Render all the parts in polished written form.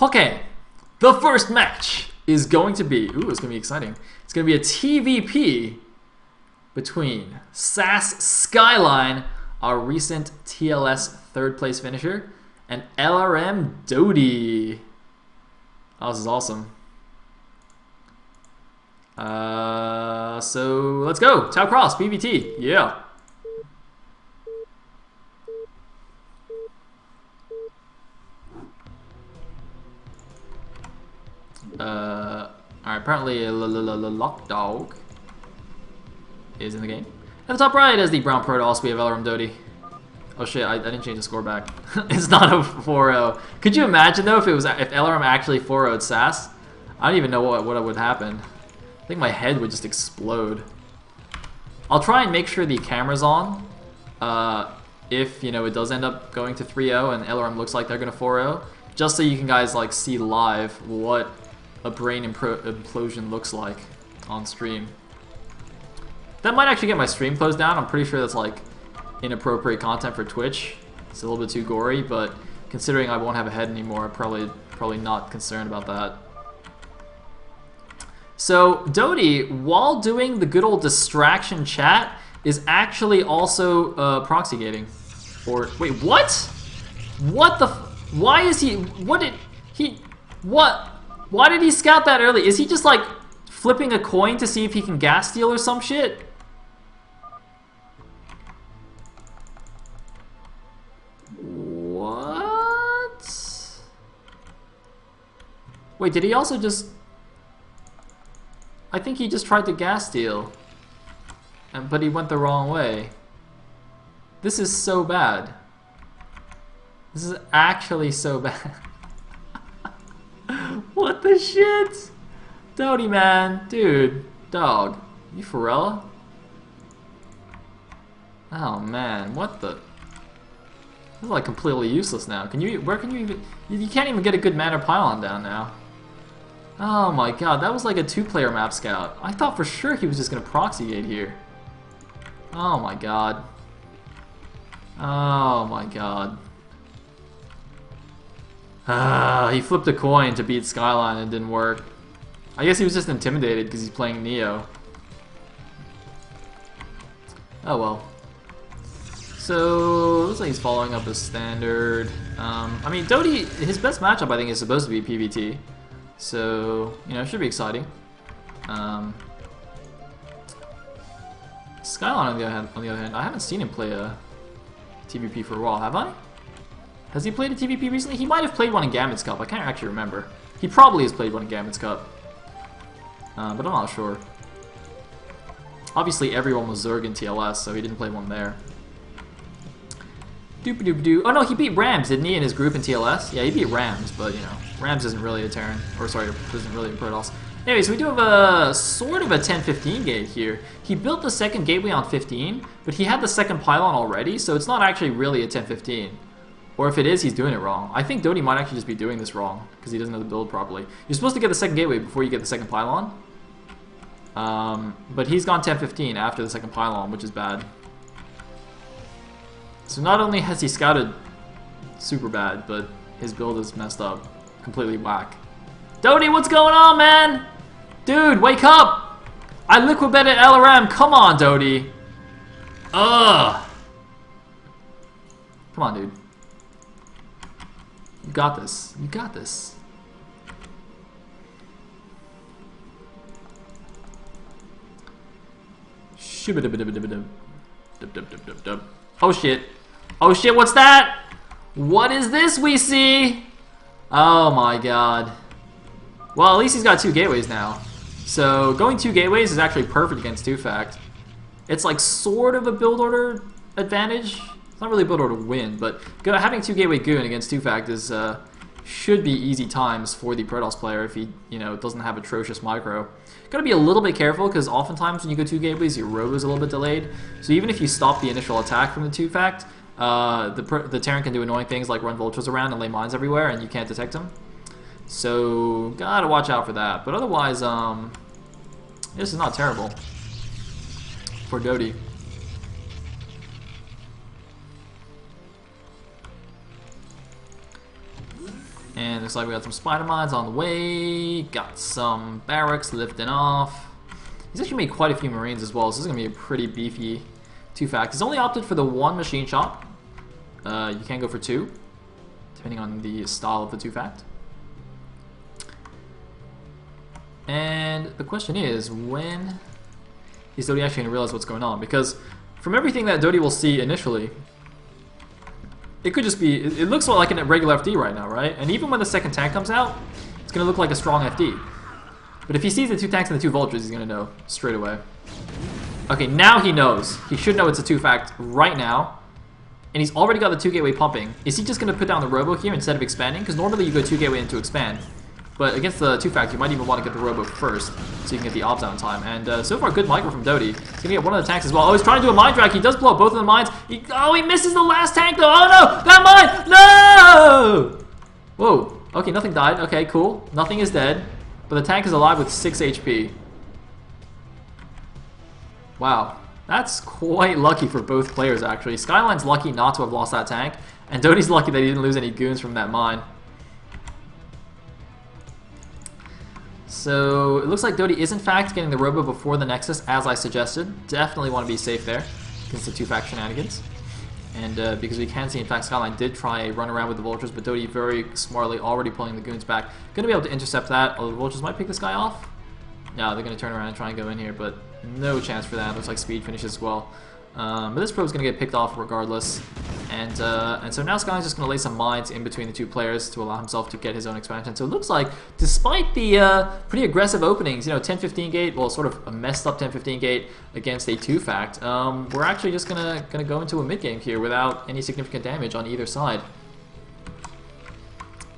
Okay, the first match is going to be, ooh, it's going to be exciting. It's going to be a TVP between SAS Skyline, our recent TLS third place finisher, and LRM Dodie. Oh, this is awesome. So let's go. Tau Cross, PVT, yeah. Alright, apparently Lock Dog is in the game. At the top right is the Brown Protoss, we have LRM Dodie. Oh shit, I didn't change the score back. It's not a 4-0. Could you imagine though if LRM actually 4-0'd SAS? I don't even know what would happen. I think my head would just explode. I'll try and make sure the camera's on. If it does end up going to 3-0 and LRM looks like they're gonna 4-0, just so you can guys like see live what a brain implosion looks like on stream. That might actually get my stream closed down. I'm pretty sure that's like inappropriate content for Twitch. It's a little bit too gory, but considering I won't have a head anymore, I'm probably not concerned about that. So Dodie, while doing the good old distraction chat, is actually also proxy gating. Or wait, what? What the? Why is he? What did he? What? Why did he scout that early? Is he just like flipping a coin to see if he can gas steal or some shit? What? Wait, did he also just... I think he just tried to gas steal. But he went the wrong way. This is so bad. This is actually so bad. What the shit? Dodie, man. Dude. Dog. You for real? Oh, man. What the... This is like completely useless now. Where can you even... You can't even get a good mana pylon down now. Oh my god, that was like a 2-player map scout. I thought for sure he was just gonna proxy gate here. Oh my god. Oh my god. He flipped a coin to beat Skyline and it didn't work. I guess he was just intimidated because he's playing Neo. Oh well. So, looks like he's following up his standard. I mean, Dodie, his best matchup I think is supposed to be PVT. So, it should be exciting. Skyline on the other hand, I haven't seen him play a TVP for a while, have I? Has he played a TVP recently? He might have played one in Gambit's Cup, I can't actually remember. He probably has played one in Gambit's Cup. But I'm not sure. Obviously everyone was Zerg in TLS, so he didn't play one there. Doop-a-doop-doo. Oh no, he beat Rams, didn't he, in his group in TLS? Yeah, he beat Rams, but Rams isn't really a Terran. Or sorry, isn't really a Protoss. Anyways, we do have a sort of a 10-15 gate here. He built the second gateway on 15, but he had the second pylon already, so it's not actually really a 10-15. Or if it is, he's doing it wrong. I think Dodie might actually just be doing this wrong, because he doesn't know the build properly. You're supposed to get the second gateway before you get the second pylon. But he's gone 10-15 after the second pylon, which is bad. So not only has he scouted super bad, but his build is messed up. Completely whack. Dodie, what's going on, man? Dude, wake up! I liquid-betted LRM. Come on, Dodie. Ugh. Come on, dude. You got this. You got this. Oh shit. Oh shit, what's that? What is this we see? Oh my god. Well, at least he's got 2 gateways now. So going 2 gateways is actually perfect against 2-fact. It's like sort of a build order advantage. It's not really a build order win, but having 2 gateway goon against 2-fact is should be easy times for the Protoss player if he doesn't have atrocious micro. Gotta be a little bit careful because oftentimes when you go 2 gateways, your road is a little bit delayed. So even if you stop the initial attack from the 2-fact, the Terran can do annoying things like run vultures around and lay mines everywhere, and you can't detect them. So gotta watch out for that. But otherwise, this is not terrible for Dodie. And looks like we got some spider mines on the way. Got some barracks lifting off. He's actually made quite a few marines as well, so this is going to be a pretty beefy 2-fact. He's only opted for the 1 machine shop. You can go for 2, depending on the style of the 2-fact. And the question is, when is Doty actually going to realize what's going on? Because from everything that Doty will see initially, it could just be, it looks like a regular FD right now, right? And even when the second tank comes out, it's going to look like a strong FD. But if he sees the 2 tanks and the 2 vultures, he's going to know straight away. Okay, now he knows. He should know it's a 2-fact right now. And he's already got the 2 gateway pumping. Is he just going to put down the robo here instead of expanding? Because normally you go 2 gateway into expand. But against the 2-fact, you might even want to get the robo first, so you can get the obs out in time. And so far, good micro from Doty. He's going to get one of the tanks as well. Oh, he's trying to do a mine drag. He does blow up both of the mines. He misses the last tank, though. Oh, no! That mine! No! Whoa. Okay, nothing died. Okay, cool. Nothing is dead. But the tank is alive with 6 HP. Wow. That's quite lucky for both players, actually. Skyline's lucky not to have lost that tank. And Doty's lucky that he didn't lose any goons from that mine. So, it looks like Doty is in fact getting the robo before the Nexus, as I suggested. Definitely want to be safe there against the 2-fact shenanigans. And because we can see, in fact, Skyline did try a run around with the vultures, but Doty very smartly already pulling the goons back. Going to be able to intercept that, although the vultures might pick this guy off. No, they're going to turn around and try and go in here, but no chance for that. Looks like speed finishes as well. But this probe's going to get picked off regardless. And so now Skyline's just going to lay some mines in between the 2 players to allow himself to get his own expansion. So it looks like, despite the pretty aggressive openings, you know, 10-15 gate, well, sort of a messed up 10-15 gate against a 2-fact, we're actually just gonna go into a mid game here without any significant damage on either side,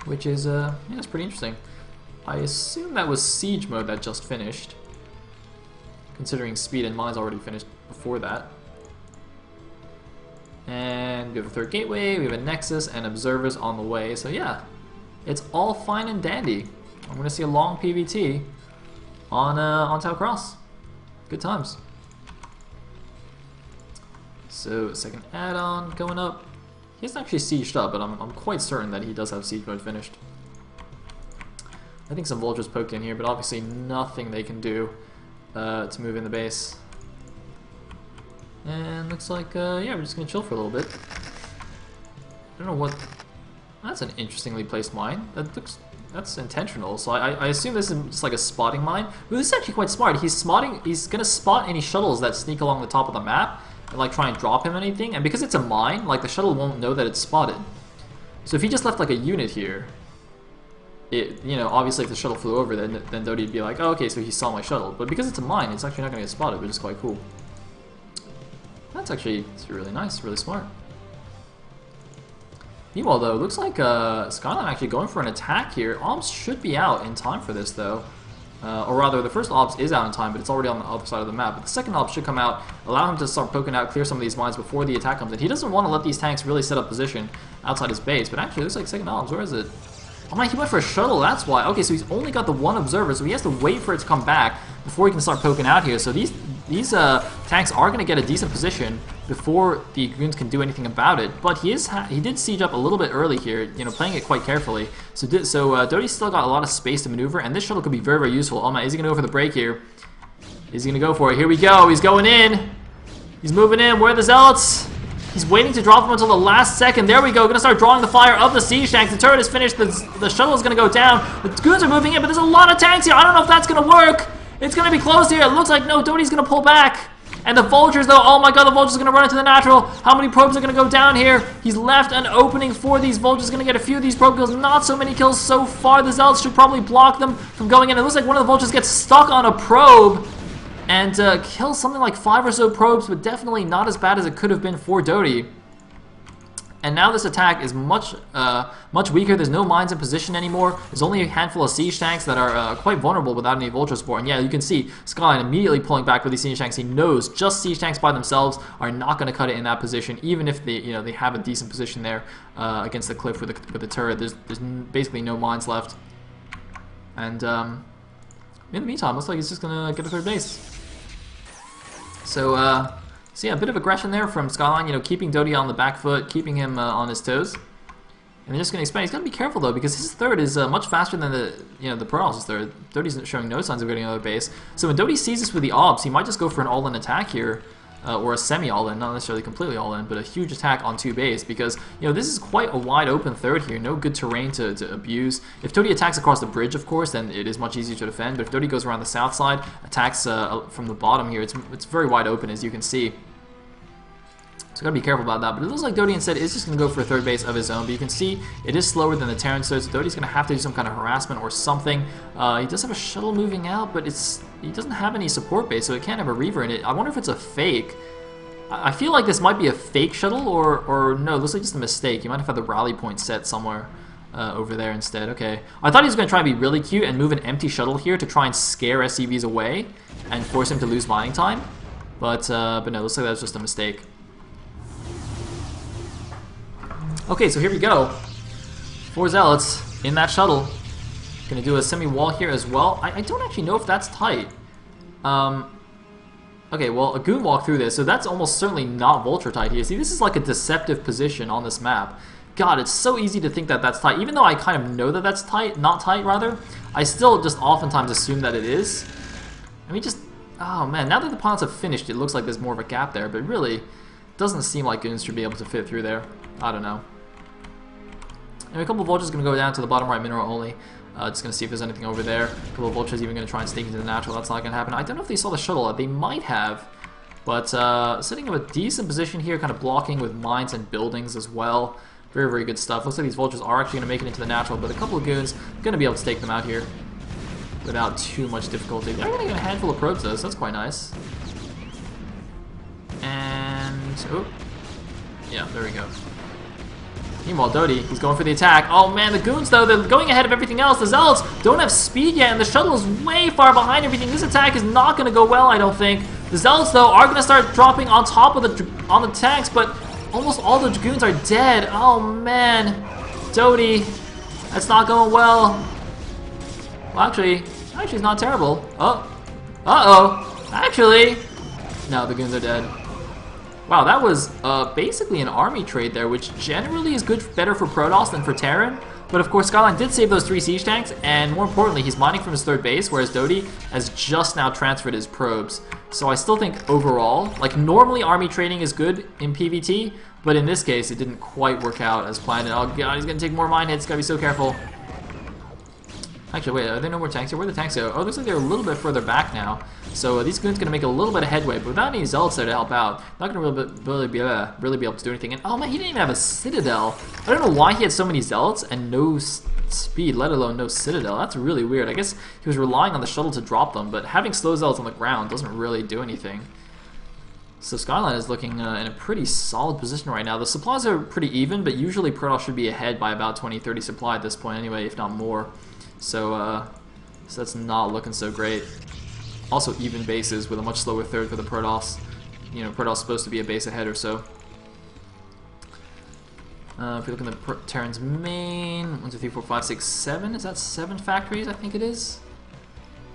which is yeah, it's pretty interesting. I assume that was siege mode that just finished, considering speed and mines already finished before that. And we have a 3rd gateway, we have a Nexus, and observers on the way. So yeah, it's all fine and dandy. I'm going to see a long PVT on Tau Cross. Good times. So, second add-on going up. He hasn't actually sieged up, but I'm quite certain that he does have siege mode finished. I think some vultures poked in here, but obviously nothing they can do to move in the base. And looks like, yeah, we're just going to chill for a little bit. I don't know what... That's an interestingly placed mine. That's intentional, so I assume this is just like a spotting mine. But this is actually quite smart. He's going to spot any shuttles that sneak along the top of the map and like try and drop him anything. And because it's a mine, like the shuttle won't know that it's spotted. So if he just left like a unit here, you know, obviously if the shuttle flew over, then Doty'd be like, oh, okay, so he saw my shuttle. But because it's a mine, it's actually not going to get spotted, which is quite cool. It's really nice, really smart. Meanwhile, though, it looks like Skyline actually going for an attack here. Obs should be out in time for this, though. Or rather, the first Obs is out in time, but it's already on the other side of the map. But the second Obs should come out, allow him to start poking out, clear some of these mines before the attack comes in. He doesn't want to let these tanks really set up position outside his base, but actually, it looks like second Obs. Where is it? Oh my, he went for a shuttle, that's why. Okay, so he's only got the 1 observer, so he has to wait for it to come back before he can start poking out here. So these tanks are going to get a decent position before the goons can do anything about it. But he did siege up a little bit early here, you know, playing it quite carefully. So Doty's still got a lot of space to maneuver, and this shuttle could be very, very useful. Oh my, is he going to go for the break here? Is he going to go for it? Here we go. He's going in. He's moving in. Where are the zealots? He's waiting to drop them until the last second. There we go. Going to start drawing the fire of the siege tanks. The turret is finished. The shuttle is going to go down. The goons are moving in, but there's a lot of tanks here. I don't know if that's going to work. It's going to be close here. It looks like no, Doty's going to pull back. And the vultures, though, oh my god, the vultures are going to run into the natural. How many probes are going to go down here? He's left an opening for these vultures. Going to get a few of these probe kills. Not so many kills so far. The zealots should probably block them from going in. It looks like one of the vultures gets stuck on a probe and kills something like 5 or so probes, but definitely not as bad as it could have been for Doty. And now this attack is much weaker. There's no mines in position anymore. There's only a handful of siege tanks that are quite vulnerable without any vulture support. And yeah, you can see Skyline immediately pulling back with these siege tanks. He knows just siege tanks by themselves are not going to cut it in that position, even if they have a decent position there against the cliff with the turret. There's basically no mines left. And in the meantime, looks like he's just going to get a third base. So yeah, a bit of aggression there from Skyline, keeping Doty on the back foot, keeping him on his toes. they're just going to expand. He's got to be careful though, because his third is much faster than the Protoss's third. Doty's showing no signs of getting another base. So when Doty sees this with the obs, he might just go for an all-in attack here. Or a semi-all-in, not necessarily completely all-in, but a huge attack on 2 base, because this is quite a wide open third here, no good terrain to abuse. If Doty attacks across the bridge, of course, then it is much easier to defend, but if Doty goes around the south side, attacks from the bottom here, it's very wide open, as you can see. So gotta be careful about that, but it looks like Doty instead is just gonna go for a third base of his own, but you can see it is slower than the Terran third, so Doty's gonna have to do some kind of harassment or something. He does have a shuttle moving out, but he doesn't have any support base, so it can't have a Reaver in it. I wonder if it's a fake. I feel like this might be a fake shuttle, or no, it looks like just a mistake. You might have had the rally point set somewhere over there instead. Okay. I thought he was going to try and be really cute and move an empty shuttle here to try and scare SCVs away and force him to lose mining time. But no, it looks like that was just a mistake. Okay, so here we go. 4 Zealots in that shuttle. Gonna do a semi-wall here as well. I don't actually know if that's tight. Okay, well, a goon walked through this, so that's almost certainly not Vulture tight here. See, this is like a deceptive position on this map. God, it's so easy to think that that's tight. Even though I kind of know that that's tight, not tight rather, I still just oftentimes assume that it is. I mean, oh man, now that the pilots have finished, it looks like there's more of a gap there, but really, it doesn't seem like goons should be able to fit through there. I don't know. And a couple of Vultures are going to go down to the bottom right mineral only. Just going to see if there's anything over there. A couple of Vultures even going to try and sneak into the natural. That's not going to happen. I don't know if they saw the shuttle. They might have. But setting up a decent position here, kind of blocking with mines and buildings as well. Very, very good stuff. Looks like these Vultures are actually going to make it into the natural, but a couple of goons are going to be able to take them out here without too much difficulty. They're going to get a handful of probes though, so that's quite nice. And, oh, yeah, there we go. Meanwhile, Doty, he's going for the attack. Oh man, the goons though, they're going ahead of everything else. The Zealots don't have speed yet, and the shuttle is way far behind everything. This attack is not going to go well, I don't think. The Zealots though are going to start dropping on top of the tanks, but almost all the Dragoons are dead. Oh man, Doty, that's not going well. Well, actually, it's not terrible. Oh, actually, no, the goons are dead. Wow, that was basically an army trade there, which generally is better for Protoss than for Terran. But of course, Skyline did save those 3 siege tanks, and more importantly, he's mining from his third base, whereas Doty has just now transferred his probes. So I still think overall, like normally army trading is good in PvT, but in this case, it didn't quite work out as planned. And oh god, he's gonna take more mine hits, gotta be so careful. Actually, wait, are there no more tanks here? Where are the tanks go? Oh, it looks like they're a little bit further back now. So these goons gonna make a little bit of headway, but without any Zealots there to help out, not gonna really be able to do anything. And oh man, he didn't even have a Citadel. I don't know why he had so many Zealots and no speed, let alone no Citadel. That's really weird. I guess he was relying on the shuttle to drop them, but having slow Zealots on the ground doesn't really do anything. So Skyline is looking in a pretty solid position right now. The supplies are pretty even, but usually Protoss should be ahead by about 20-30 supply at this point anyway, if not more. So that's not looking so great. Also even bases with a much slower third for the Protoss. You know, Protoss is supposed to be a base ahead or so. If you look at the Terran's main, 1, 2, 3, 4, 5, 6, 7. Is that 7 factories? I think it is.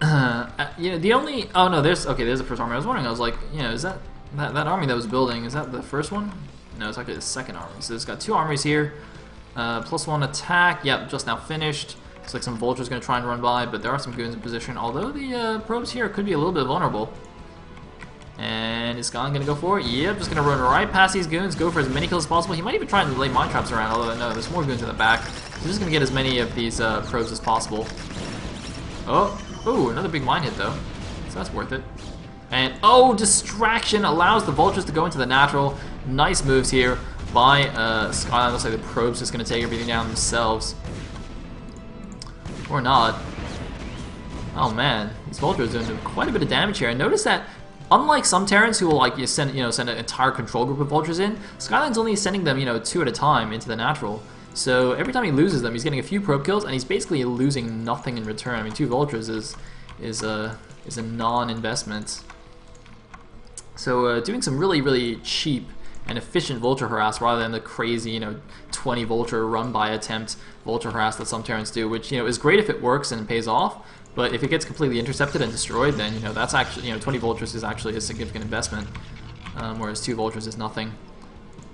You know, the only there's the first army. I was wondering. I was like, you know, is that army that was building? Is that the first one? No, it's actually the second army. So it's got 2 armies here. +1 attack. Yep, just now finished. Looks like some Vultures going to try and run by, but there are some goons in position, although the probes here could be a little bit vulnerable. And is Skyline going to go for it? Yep, just going to run right past these goons, go for as many kills as possible. He might even try and lay mine traps around, although no, there's more goons in the back. He's just going to get as many of these probes as possible. Oh, another big mine hit though, so that's worth it. And distraction allows the Vultures to go into the natural. Nice moves here by Skyline. Looks like the probes just going to take everything down themselves. Or not. Oh man, these Vultures are doing quite a bit of damage here. And notice that, unlike some Terrans who will like send an entire control group of Vultures in, Skyline's only sending them 2 at a time into the natural. So every time he loses them, he's getting a few probe kills, and he's basically losing nothing in return. I mean, 2 Vultures is a non-investment. So doing some really, really cheap and efficient Vulture harass rather than the crazy 20 Vulture run-by attempt Vulture harass that some Terrans do, which is great if it works and pays off, but if it gets completely intercepted and destroyed, then that's actually 20 Vultures is actually a significant investment, whereas 2 Vultures is nothing.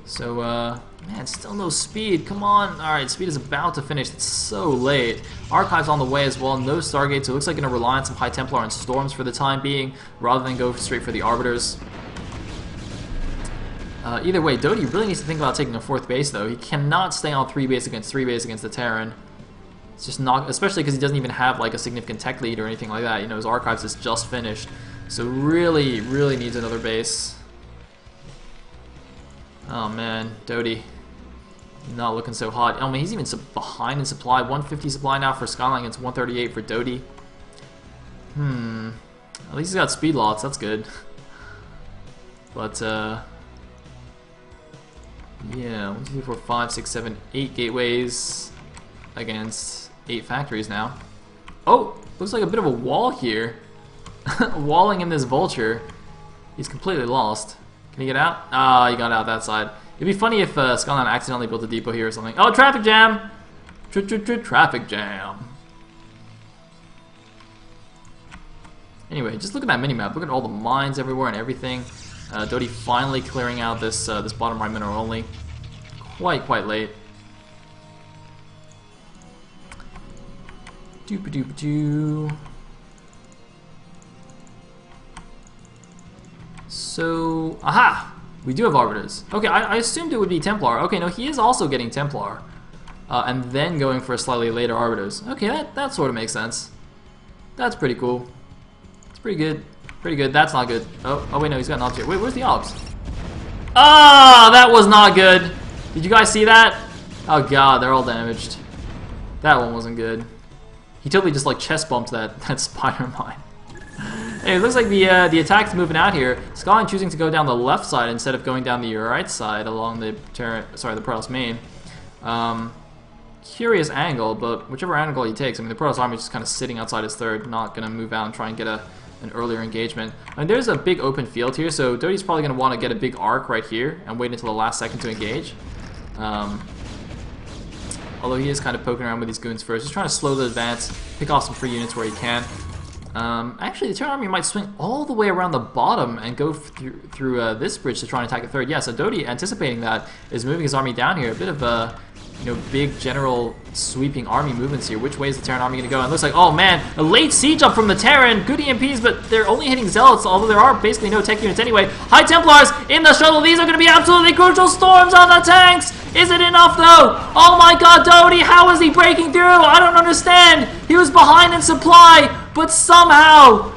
So, man, still no speed. Come on. Alright, speed is about to finish. It's so late. Archive's on the way as well. No Stargate, so it looks like going to rely on some High Templar and Storms for the time being, rather than go straight for the Arbiters. Either way, Doty really needs to think about taking a 4th base, though. He cannot stay on 3 base against 3 base against the Terran. It's just not, especially because he doesn't even have like a significant tech lead or anything like that. You know, his Archives is just finished. So really, really needs another base. Oh man, Doty. Not looking so hot. I mean, he's even behind in supply. 150 supply now for Skyline against 138 for Doty. At least he's got speed lots, that's good. But, yeah, 1, 2, 3, 4, 5, 6, 7, 8 gateways against 8 factories now. Oh, looks like a bit of a wall here. Walling in this vulture. He's completely lost. Can he get out? Ah, he got out that side. It'd be funny if Skyline accidentally built a depot here or something. Oh, traffic jam! Traffic jam. Anyway, just look at that minimap. Look at all the mines everywhere and everything. Doty finally clearing out this this bottom right mineral only. Quite late. Doop-a-doop-a-doo. So, aha! We do have Arbiters. Okay, I assumed it would be Templar. Okay, no, he is also getting Templar. And then going for a slightly later Arbiters. Okay, that sort of makes sense. That's pretty cool. It's pretty good. Pretty good. That's not good. Oh wait, no, he's got an object. Wait, where's the obs? Ah, that was not good. Did you guys see that? Oh god, they're all damaged. That one wasn't good. He totally just like chest bumped that spider mine. Hey, it looks like the attack's moving out here. Skyline choosing to go down the left side instead of going down the right side along the Protoss main. Curious angle, but whichever angle he takes, I mean, the Protoss army is just kind of sitting outside his third, not going to move out and try and get an earlier engagement. I mean, there's a big open field here, so Doty's probably going to want to get a big arc right here and wait until the last second to engage. Although he is kind of poking around with these goons first, just trying to slow the advance, pick off some free units where he can. Actually, the Terran army might swing all the way around the bottom and go through this bridge to try and attack the third. Yeah, so Doty, anticipating that, is moving his army down here. A bit of a, big general sweeping army movements here. Which way is the Terran army going to go? And it looks like, oh man, a late siege up from the Terran. Good EMPs, but they're only hitting Zealots, although there are basically no tech units anyway. High Templars in the shuttle. These are going to be absolutely crucial. Storms on the tanks. Is it enough though? Oh my god, Doty, how is he breaking through? I don't understand. He was behind in supply, but somehow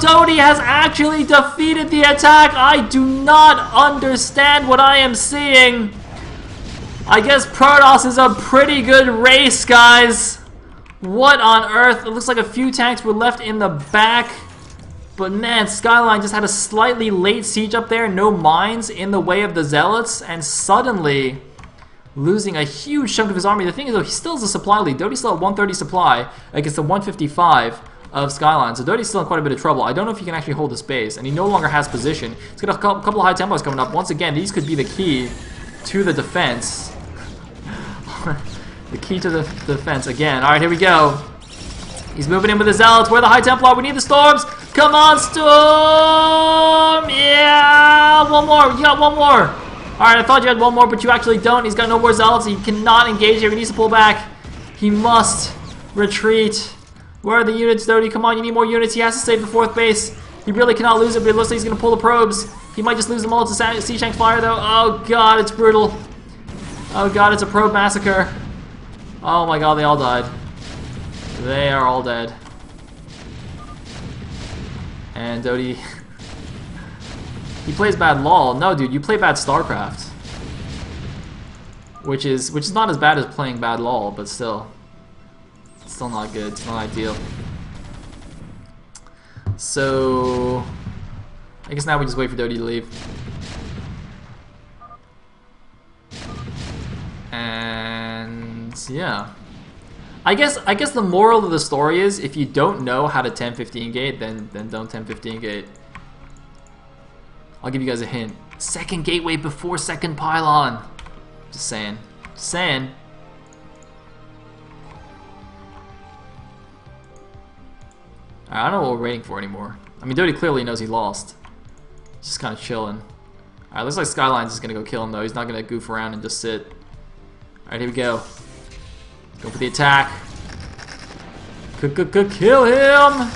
Doty has actually defeated the attack. I do not understand what I am seeing. I guess Protoss is a pretty good race, guys. What on earth? It looks like a few tanks were left in the back. But man, Skyline just had a slightly late siege up there. No mines in the way of the Zealots. And suddenly losing a huge chunk of his army. The thing is, though, he still has a supply lead. Doty's still at 130 supply against the 155 of Skyline. So Doty's still in quite a bit of trouble. I don't know if he can actually hold this base. And he no longer has position. He's got a couple of High Templars coming up. Once again, these could be the key to the defense. The key to the defense again. Alright, here we go. He's moving in with the Zealots. Where the High Templar? We need the Storms. Come on, Storm! Yeah! One more. You got one more. Alright, I thought you had one more, but you actually don't. He's got no more Zealots. He cannot engage here. He needs to pull back. He must retreat. Where are the units, Doty? Come on, you need more units. He has to save the 4th base. He really cannot lose it, but it looks like he's going to pull the probes. He might just lose them all to Sea Shanks fire, though. Oh, God, it's brutal. Oh, God, it's a probe massacre. Oh, my God, they all died. They are all dead. And Doty... he plays bad LOL. No, dude, you play bad StarCraft. Which is not as bad as playing bad LOL, but still. It's still not good. It's not ideal. So... I guess now we just wait for Doty to leave. And... yeah. I guess the moral of the story is, if you don't know how to 10-15 gate, then don't 10-15 gate. I'll give you guys a hint. Second gateway before second pylon. Just saying. Just saying. I don't know what we're waiting for anymore. I mean, Doty clearly knows he lost. Just kind of chilling. Alright, looks like Skyline's just gonna go kill him though. He's not gonna goof around and just sit. Alright, here we go. Go for the attack. Kill him!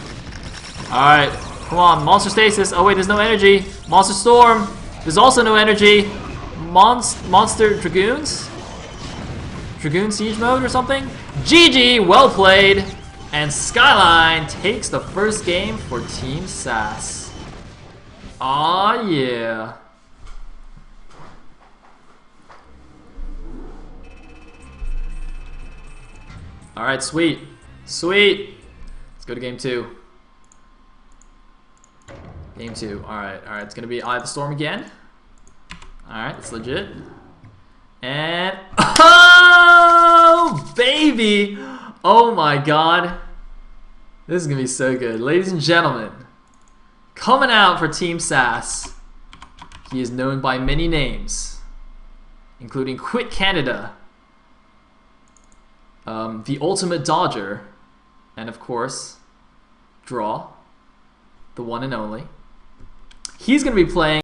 Alright, come on, Monster Stasis. Oh wait, there's no energy. Monster Storm. There's also no energy. Monster Dragoons? Dragoon Siege Mode or something? GG, well played. And Skyline takes the first game for Team SAS. Aw, yeah. Alright, sweet. Sweet. Let's go to game 2. Game 2. Alright, it's gonna be Eye of the Storm again. Alright, it's legit. And oh baby! Oh my god. This is gonna be so good. Ladies and gentlemen, coming out for Team SAS. He is known by many names, including Quit Canada, the Ultimate Dodger, and of course, Draw, the one and only. He's gonna be playing